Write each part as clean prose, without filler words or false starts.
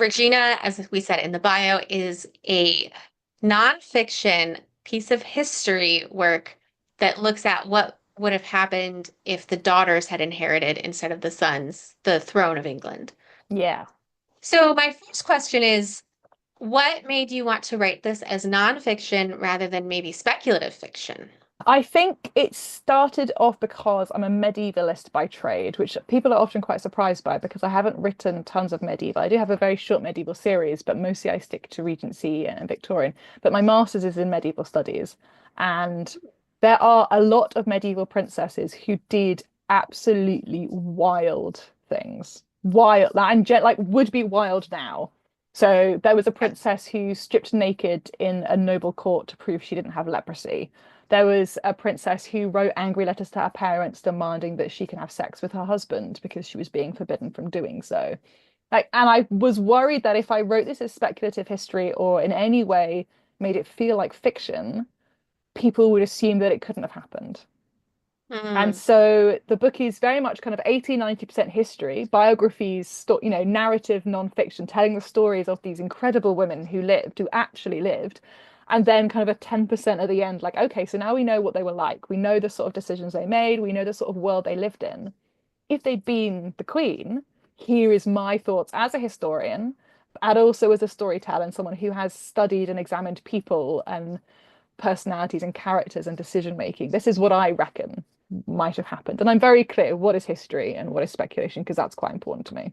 Regina, as we said in the bio, is a nonfiction piece of history work that looks at what would have happened if the daughters had inherited instead of the sons the throne of England. Yeah. So, my first question is, what made you want to write this as nonfiction rather than maybe speculative fiction? I think it started off because I'm a medievalist by trade, which people are often quite surprised by because I haven't written tons of medieval. I do have a very short medieval series, but mostly I stick to Regency and Victorian. But my master's is in medieval studies, and there are a lot of medieval princesses who did absolutely wild things. Wild, and like would be wild now. So there was a princess who stripped naked in a noble court to prove she didn't have leprosy. There was a princess who wrote angry letters to her parents demanding that she can have sex with her husband because she was being forbidden from doing so. Like, and I was worried that if I wrote this as speculative history or in any way made it feel like fiction, people would assume that it couldn't have happened. And Hmm. so the book is very much kind of 80-90% history, biographies, narrative nonfiction, telling the stories of these incredible women who lived, who actually lived. And then kind of a 10% at the end, like, okay, so now we know what they were like. We know the sort of decisions they made. We know the sort of world they lived in. If they'd been the queen, here is my thoughts as a historian, and also as a storyteller and someone who has studied and examined people and personalities and characters and decision making. This is what I reckon might have happened. And I'm very clear what is history and what is speculation, because that's quite important to me.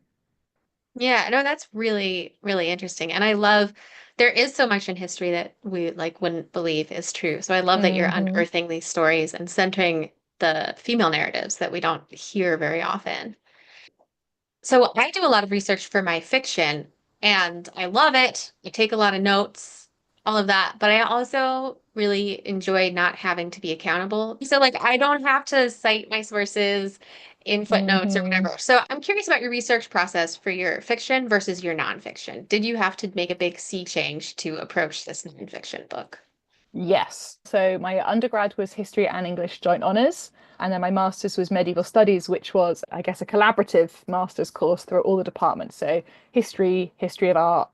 Yeah, no, that's really, really interesting. And I love there is so much in history that we like wouldn't believe is true. So I love that you're Hmm. unearthing these stories and centering the female narratives that we don't hear very often. So I do a lot of research for my fiction and I love it. I take a lot of notes, all of that, but I also really enjoy not having to be accountable. So like I don't have to cite my sources in footnotes or Hmm. whatever. So I'm curious about your research process for your fiction versus your nonfiction. Did you have to make a big sea change to approach this nonfiction book? Yes. So my undergrad was history and English joint honours. And then my master's was medieval studies, which was, I guess, a collaborative master's course through all the departments. So history, history of art,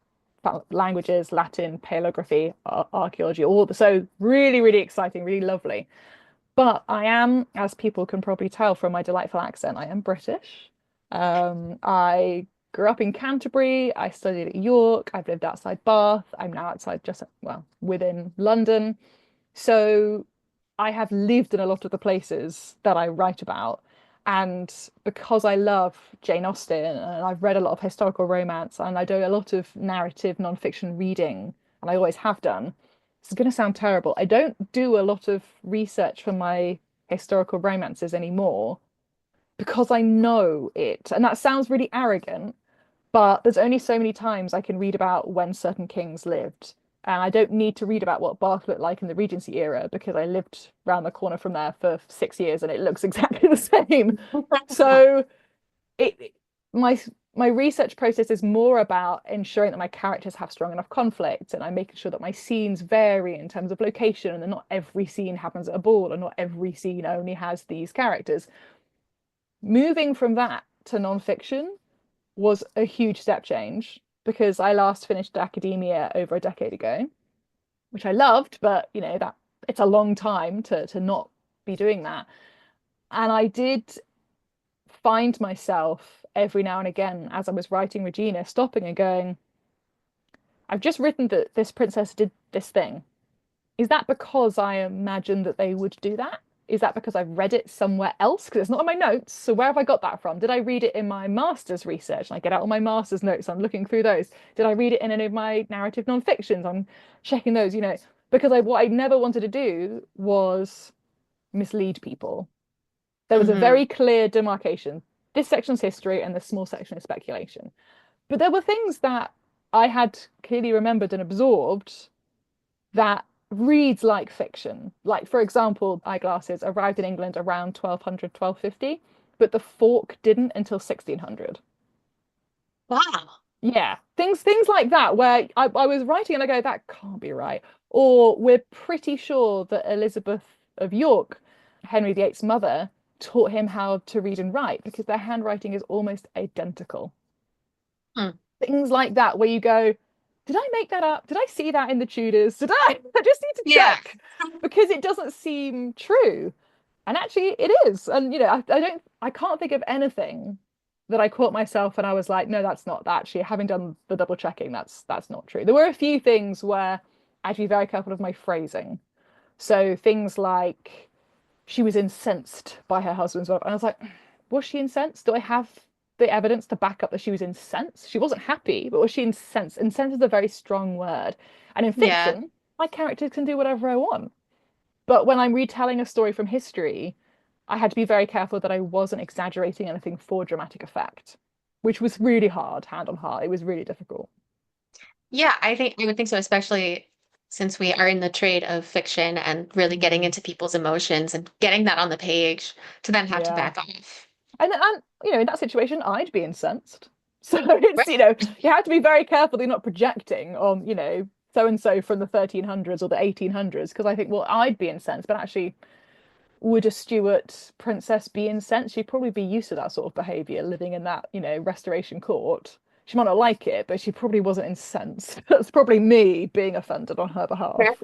languages, Latin, paleography, archaeology, all the, so really, really exciting, really lovely. But I am, as people can probably tell from my delightful accent, I am British. I grew up in Canterbury. I studied at York. I've lived outside Bath. I'm now outside just, well, within London. So I have lived in a lot of the places that I write about. And because I love Jane Austen and I've read a lot of historical romance and I do a lot of narrative nonfiction reading, and I always have done, it's going to sound terrible. I don't do a lot of research for my historical romances anymore because I know it. And that sounds really arrogant, but there's only so many times I can read about when certain kings lived. And I don't need to read about what Bath looked like in the Regency era because I lived round the corner from there for 6 years and it looks exactly the same. So it my my research process is more about ensuring that my characters have strong enough conflict and I'm making sure that my scenes vary in terms of location and that not every scene happens at a ball and not every scene only has these characters. Moving from that to nonfiction was a huge step change because I last finished academia over a decade ago, which I loved, but that it's a long time to not be doing that. And I did find myself every now and again as I was writing Regina stopping and going, I've just written that this princess did this thing. Is that because I imagined that they would do that? Is that because I've read it somewhere else? Because it's not in my notes. So where have I got that from? Did I read it in my master's research? And I get out all my master's notes. I'm looking through those. Did I read it in any of my narrative nonfictions? I'm checking those, because what I never wanted to do was mislead people. There was a Hmm. very clear demarcation. This section's history and this small section is speculation. But there were things that I had clearly remembered and absorbed that reads like fiction. Like, for example, eyeglasses arrived in England around 1200, 1250, but the fork didn't until 1600. Wow. Yeah, things like that, where I was writing and I go, that can't be right. Or we're pretty sure that Elizabeth of York, Henry VIII's mother, taught him how to read and write because their handwriting is almost identical. Hmm. things like that where you go, did I make that up? Did I see that in the Tudors? Did I? I just need to Yeah. check because it doesn't seem true. And actually it is. And I can't think of anything that I caught myself and I was like, no, that's not that. Actually, having done the double checking, that's not true. There were a few things where I had to be very careful of my phrasing. So things like she was incensed by her husband's wife. And I was like, was she incensed? Do I have the evidence to back up that she was incensed? She wasn't happy, but was she incensed? Incensed is a very strong word. And in Yeah. fiction, my characters can do whatever I want. But when I'm retelling a story from history, I had to be very careful that I wasn't exaggerating anything for dramatic effect, which was really hard, hand on heart. It was really difficult. Yeah, I would think so, especially since we are in the trade of fiction and really getting Mm, into people's emotions and getting that on the page to then have to yeah. back off. And in that situation, I'd be incensed. So it's, Right. you have to be very careful that you're not projecting on, so and so from the 1300s or the 1800s, because I think, well, I'd be incensed, but actually, would a Stuart princess be incensed? She'd probably be used to that sort of behavior, living in that, restoration court. She might not like it, but she probably wasn't incensed. That's probably me being offended on her behalf.